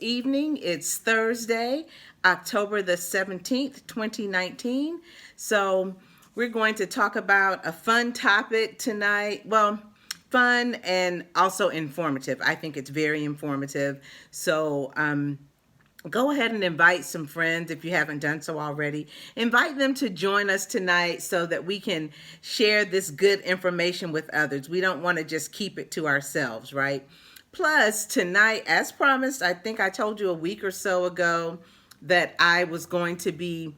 evening. It's Thursday, October the 17th, 2019. So we're going to talk about a fun topic tonight. Well, fun and also informative. I think it's very informative. So, go ahead and invite some friends if you haven't done so already. Invite them to join us tonight so that we can share this good information with others. We don't want to just keep it to ourselves, right? Plus, tonight, as promised, I think I told you a week or so ago that I was going to be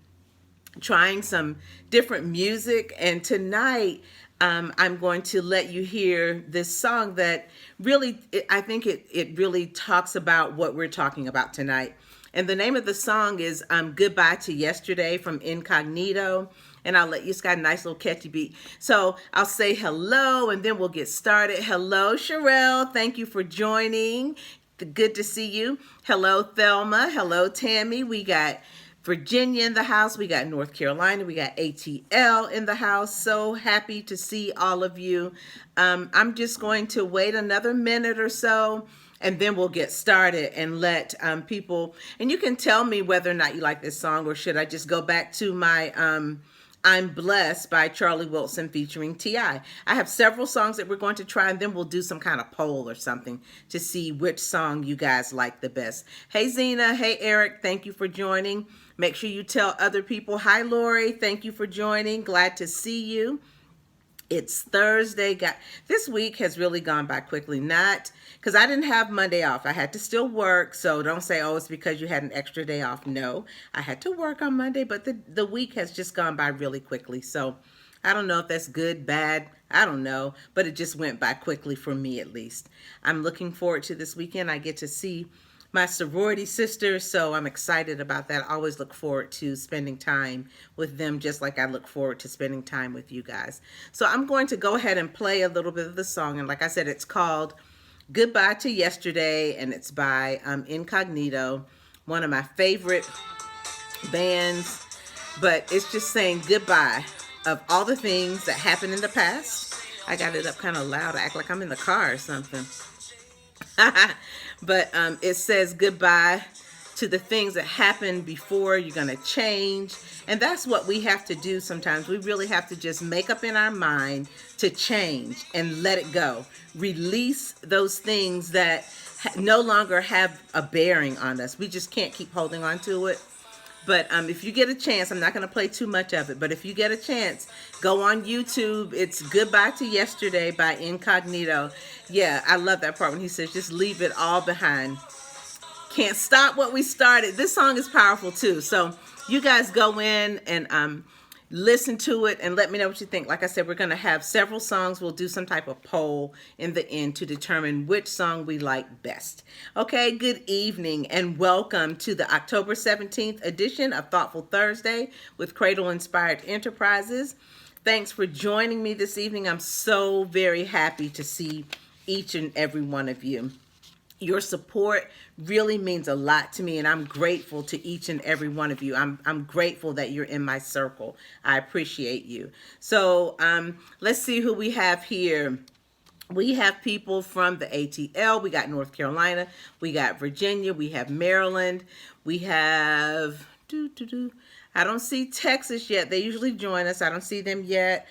trying some different music. And tonight, I'm going to let you hear this song that really, I think it really talks about what we're talking about tonight. And the name of the song is Goodbye to Yesterday from Incognito. And I'll let you, it's got a nice little catchy beat. So I'll say hello and then we'll get started. Hello, Sherelle. Thank you for joining. Good to see you. Hello, Thelma. Hello, Tammy. We got Virginia in the house. We got North Carolina. We got ATL in the house. So happy to see all of you. I'm just going to wait another minute or so and then we'll get started and let people, and you can tell me whether or not you like this song or should I just go back to my I'm Blessed by Charlie Wilson featuring T.I. I have several songs that we're going to try and then we'll do some kind of poll or something to see which song you guys like the best. Hey Zena, hey Eric, thank you for joining. Make sure you tell other people. Hi Lori, thank you for joining. Glad to see you. It's Thursday. This week has really gone by quickly. Not because I didn't have Monday off. I had to still work. So don't say, oh, it's because you had an extra day off. No, I had to work on Monday, but the week has just gone by really quickly. So I don't know if that's good, bad. I don't know, but it just went by quickly for me at least. I'm looking forward to this weekend. I get to see my sorority sisters, so I'm excited about that. I always look forward to spending time with them just like I look forward to spending time with you guys. So I'm going to go ahead and play a little bit of the song, and like I said, it's called Goodbye to Yesterday, and it's by Incognito, one of my favorite bands, but it's just saying goodbye of all the things that happened in the past. I got it up kind of loud. I act like I'm in the car or something. But it says goodbye to the things that happened before. You're going to change. And that's what we have to do sometimes. We really have to just make up in our mind to change and let it go. Release those things that no longer have a bearing on us. We just can't keep holding on to it. But if you get a chance, I'm not going to play too much of it, but if you get a chance, go on YouTube. It's Goodbye to Yesterday by Incognito. Yeah, I love that part when he says, just leave it all behind. Can't stop what we started. This song is powerful too. So you guys go in and listen to it and let me know what you think. Like I said, we're going to have several songs. We'll do some type of poll in the end to determine which song we like best. Okay, good evening and welcome to the October 17th edition of Thoughtful Thursday with Cradle Inspired Enterprises. Thanks for joining me this evening. I'm so very happy to see each and every one of you. Your support really means a lot to me, and I'm grateful to each and every one of you. I'm grateful that you're in my circle. I appreciate you. So let's see who we have here. We have people from the ATL. We got North Carolina. We got Virginia. We have Maryland. We have I don't see Texas yet. They usually join us. I don't see them yet.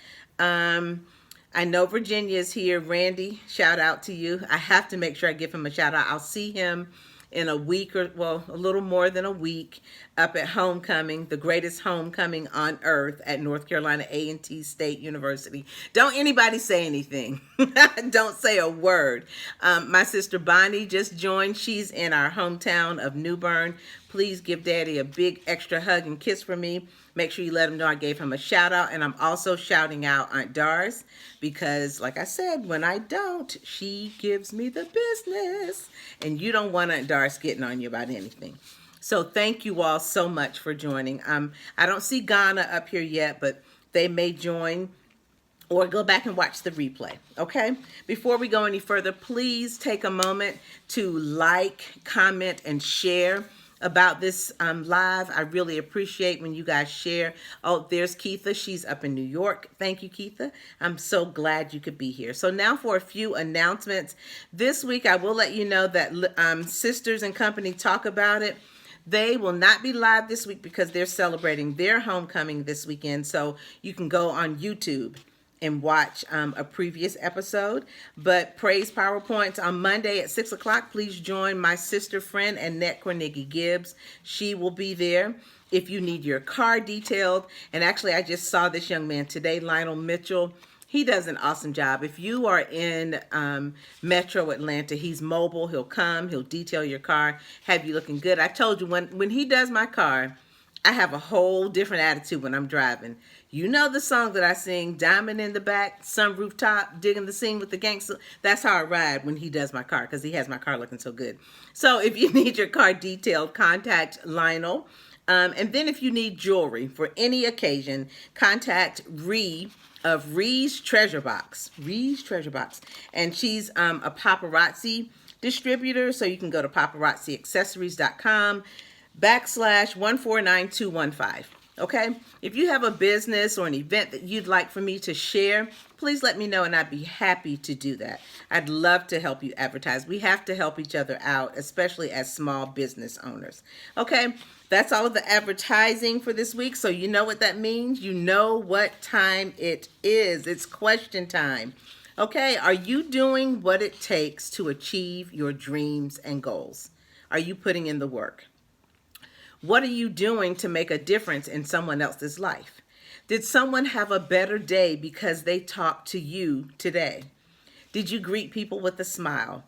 I know Virginia is here. Randy, shout out to you. I have to make sure I give him a shout out. I'll see him in a week or, well, a little more than a week up at Homecoming, the greatest homecoming on earth at North Carolina A&T State University. Don't anybody say anything. Don't say a word. My sister Bonnie just joined. She's in our hometown of New Bern. Please give Daddy a big extra hug and kiss for me. Make sure you let him know I gave him a shout out. And I'm also shouting out Aunt Doris because, like I said, when I don't, she gives me the business. And you don't want Aunt Doris getting on you about anything. So thank you all so much for joining. I don't see Ghana up here yet, but they may join or go back and watch the replay, okay? Before we go any further, please take a moment to like, comment, and share about this live. I really appreciate when you guys share. Oh, there's Keitha. She's up in New York. Thank you, Keitha. I'm so glad you could be here. So now for a few announcements. This week, I will let you know that Sisters and Company Talk About It. They will not be live this week because they're celebrating their homecoming this weekend. So you can go on YouTube and watch a previous episode. But Praise PowerPoints on Monday at 6 o'clock. Please join my sister friend, Annette Carnegie Gibbs. She will be there. If you need your car detailed, and actually I just saw this young man today, Lionel Mitchell. He does an awesome job. If you are in Metro Atlanta, he's mobile. He'll come, he'll detail your car, have you looking good. I told you, when he does my car, I have a whole different attitude when I'm driving. You know the song that I sing, Diamond in the Back, Sun Rooftop, Digging the Scene with the Gangster. That's how I ride when he does my car, because he has my car looking so good. So if you need your car detailed, contact Lionel. And then if you need jewelry for any occasion, contact Ree of Ree's Treasure Box. Ree's Treasure Box. And she's a paparazzi distributor, so you can go to paparazziaccessories.com/149215. Okay? If you have a business or an event that you'd like for me to share, please let me know and I'd be happy to do that. I'd love to help you advertise. We have to help each other out, especially as small business owners. Okay? That's all of the advertising for this week. So you know what that means. You know what time it is. It's question time. Okay, are you doing what it takes to achieve your dreams and goals? Are you putting in the work? What are you doing to make a difference in someone else's life? Did someone have a better day because they talked to you today? Did you greet people with a smile?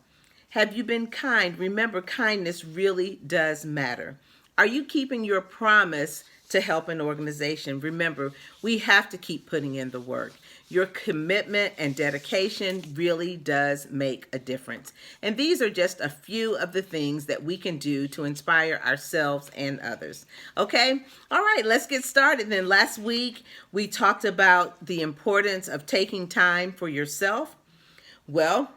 Have you been kind? Remember, kindness really does matter. Are you keeping your promise to help an organization? Remember, we have to keep putting in the work. Your commitment and dedication really does make a difference. And these are just a few of the things that we can do to inspire ourselves and others. Okay? All right, let's get started. Then last week, we talked about the importance of taking time for yourself. Well,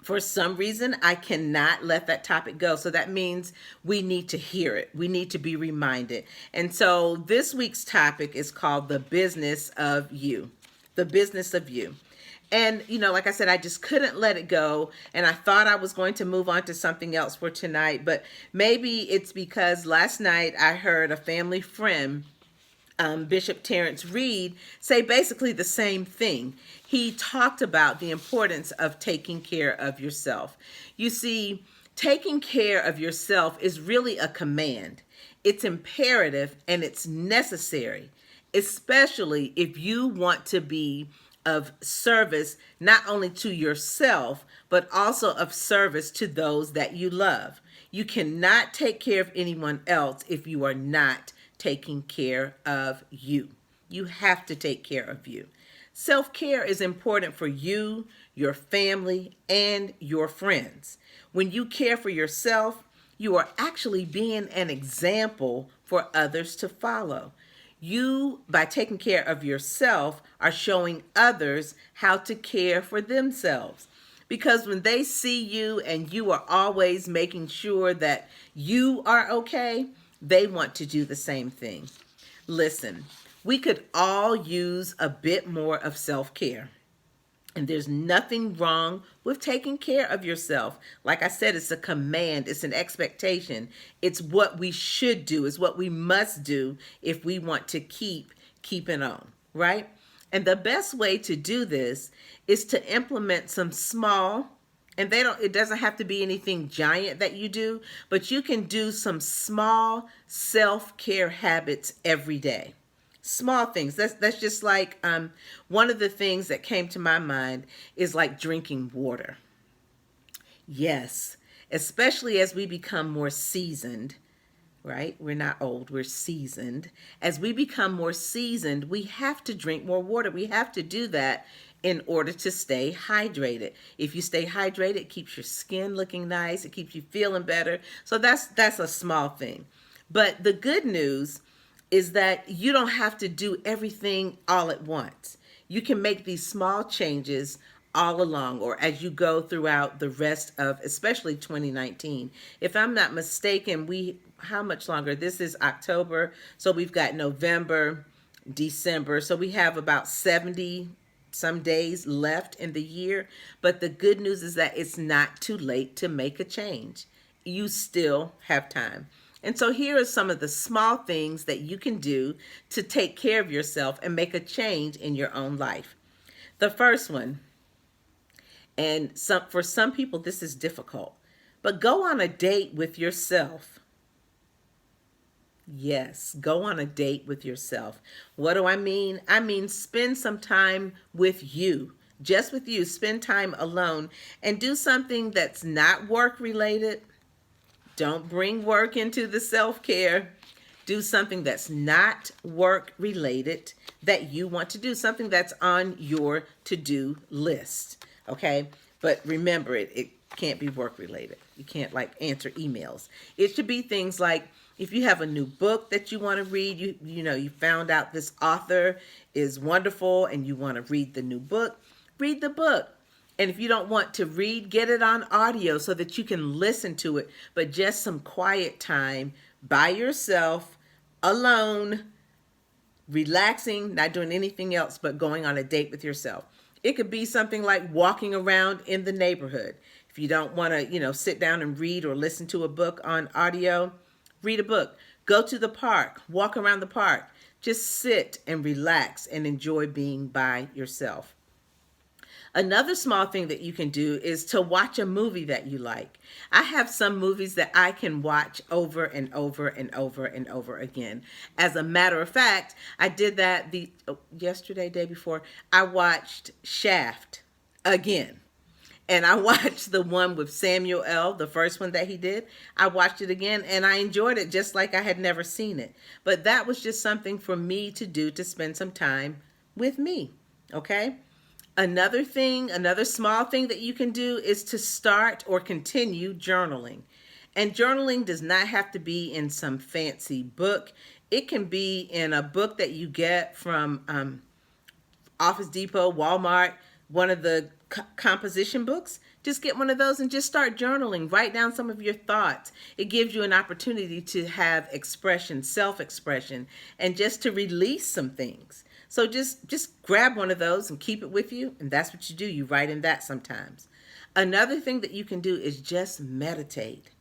for some reason, I cannot let that topic go. So that means we need to hear it. We need to be reminded. And so this week's topic is called The Business of You. The Business of You. And, you know, like I said, I just couldn't let it go. And I thought I was going to move on to something else for tonight. But maybe it's because last night I heard a family friend, Bishop Terrence Reed, say basically the same thing. He talked about the importance of taking care of yourself. You see, taking care of yourself is really a command. It's imperative and it's necessary, especially if you want to be of service not only to yourself, but also of service to those that you love. You cannot take care of anyone else if you are not taking care of you. You have to take care of you. Self-care is important for you, your family, and your friends. When you care for yourself, you are actually being an example for others to follow. You, by taking care of yourself, are showing others how to care for themselves. Because when they see you and you are always making sure that you are okay, they want to do the same thing. Listen, we could all use a bit more of self-care. And there's nothing wrong with taking care of yourself. Like I said, it's a command. It's an expectation. It's what we should do. It's what we must do if we want to keep keeping on, right? And the best way to do this is to implement some small, and it doesn't have to be anything giant that you do, but you can do some small self-care habits every day. Small things. That's just like one of the things that came to my mind is like drinking water. Yes, especially as we become more seasoned, right? We're not old, we're seasoned. As we become more seasoned, we have to drink more water. We have to do that in order to stay hydrated. If you stay hydrated, it keeps your skin looking nice. It keeps you feeling better. So that's a small thing. But the good news is that you don't have to do everything all at once. You can make these small changes all along or as you go throughout the rest of especially 2019. If I'm not mistaken, we how much longer? This is October, so we've got November, December. So we have about 70 some days left in the year. But the good news is that it's not too late to make a change. You still have time. And so here are some of the small things that you can do to take care of yourself and make a change in your own life. The first one, and for some people this is difficult, but go on a date with yourself. Yes, go on a date with yourself. What do I mean? I mean, spend some time with you, just with you. Spend time alone and do something that's not work related. Don't bring work into the self-care. Do something that's not work related that you want to do, something that's on your to-do list. Okay? But remember, it can't be work related. You can't like answer emails. It should be things like, if you have a new book that you want to read, you found out this author is wonderful and you want to read the new book, read the book. And if you don't want to read, get it on audio so that you can listen to it, but just some quiet time by yourself, alone, relaxing, not doing anything else but going on a date with yourself. It could be something like walking around in the neighborhood. If you don't want to, sit down and read or listen to a book on audio, read a book. Go to the park, walk around the park. Just sit and relax and enjoy being by yourself. Another small thing that you can do is to watch a movie that you like. I have some movies that I can watch over and over and over and over again. As a matter of fact, I did that yesterday, day before. I watched Shaft again. And I watched the one with Samuel L., the first one that he did. I watched it again and I enjoyed it just like I had never seen it. But that was just something for me to do, to spend some time with me, okay? Another small thing that you can do is to start or continue journaling. And journaling does not have to be in some fancy book. It can be in a book that you get from Office Depot, Walmart, one of the composition books. Just get one of those and just start journaling. Write down some of your thoughts. It gives you an opportunity to have expression, self-expression, and just to release some things. So just grab one of those and keep it with you, and that's what you do. You write in that sometimes. Another thing that you can do is just meditate.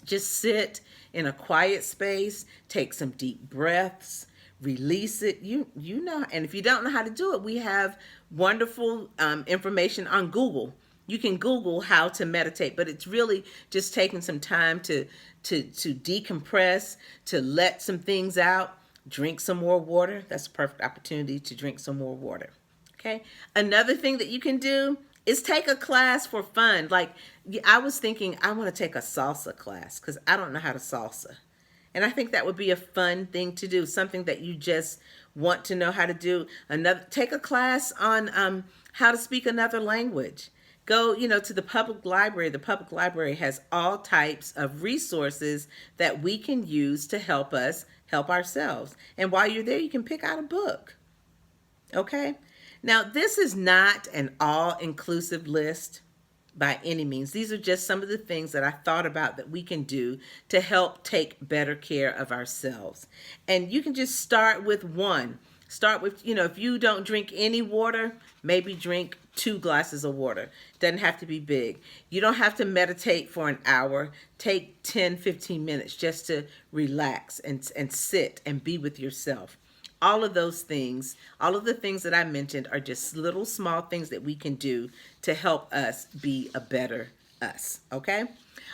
Just sit in a quiet space, take some deep breaths, release it. You know, and if you don't know how to do it, we have wonderful information on Google. You can Google how to meditate, but it's really just taking some time to decompress, to let some things out. Drink some more water. That's a perfect opportunity to drink some more water. Okay. Another thing that you can do is take a class for fun. Like I was thinking, I want to take a salsa class because I don't know how to salsa. And I think that would be a fun thing to do, something that you just want to know how to do. Take a class on how to speak another language. Go, to the public library. The public library has all types of resources that we can use to help us help ourselves. And while you're there, you can pick out a book. Okay? Now, this is not an all-inclusive list by any means. These are just some of the things that I thought about that we can do to help take better care of ourselves. And you can just start with one. Start with, if you don't drink any water, maybe drink 2 glasses of water. Doesn't have to be big. You don't have to meditate for an hour. Take 10, 15 minutes just to relax and sit and be with yourself. All of those things, all of the things that I mentioned are just little small things that we can do to help us be a better us, okay?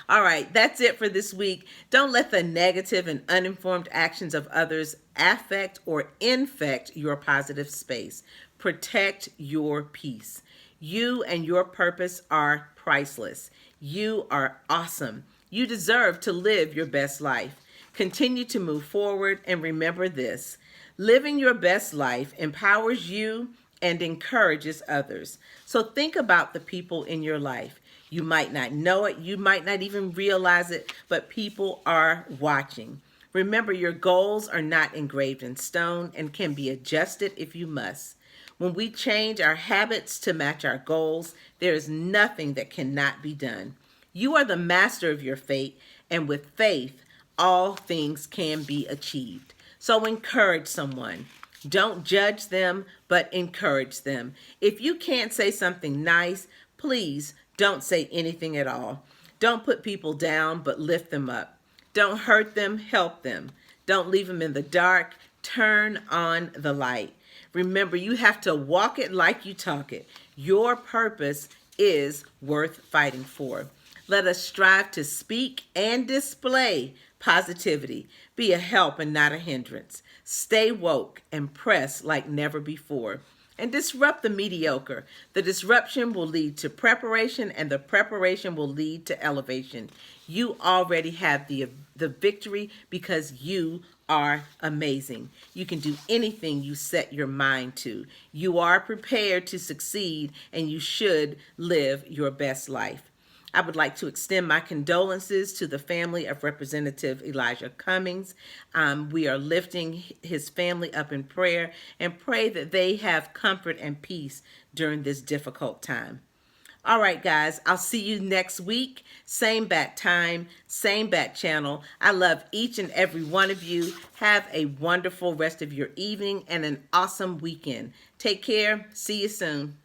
All right, that's it for this week. Don't let the negative and uninformed actions of others affect or infect your positive space. Protect your peace. You and your purpose are priceless. You are awesome. You deserve to live your best life. Continue to move forward and remember this. Living your best life empowers you and encourages others. So think about the people in your life. You might not know it. You might not even realize it, but people are watching. Remember, your goals are not engraved in stone and can be adjusted if you must. When we change our habits to match our goals, there is nothing that cannot be done. You are the master of your fate, and with faith, all things can be achieved. So encourage someone. Don't judge them, but encourage them. If you can't say something nice, please don't say anything at all. Don't put people down, but lift them up. Don't hurt them, help them. Don't leave them in the dark. Turn on the light. Remember, you have to walk it like you talk it. Your purpose is worth fighting for. Let us strive to speak and display positivity. Be a help and not a hindrance. Stay woke and press like never before. And disrupt the mediocre. The disruption will lead to preparation, and the preparation will lead to elevation. You already have the victory because you are amazing. You can do anything you set your mind to. You are prepared to succeed, and you should live your best life. I would like to extend my condolences to the family of Representative Elijah Cummings. We are lifting his family up in prayer and pray that they have comfort and peace during this difficult time. All right, guys, I'll see you next week. Same bat time, same bat channel. I love each and every one of you. Have a wonderful rest of your evening and an awesome weekend. Take care. See you soon.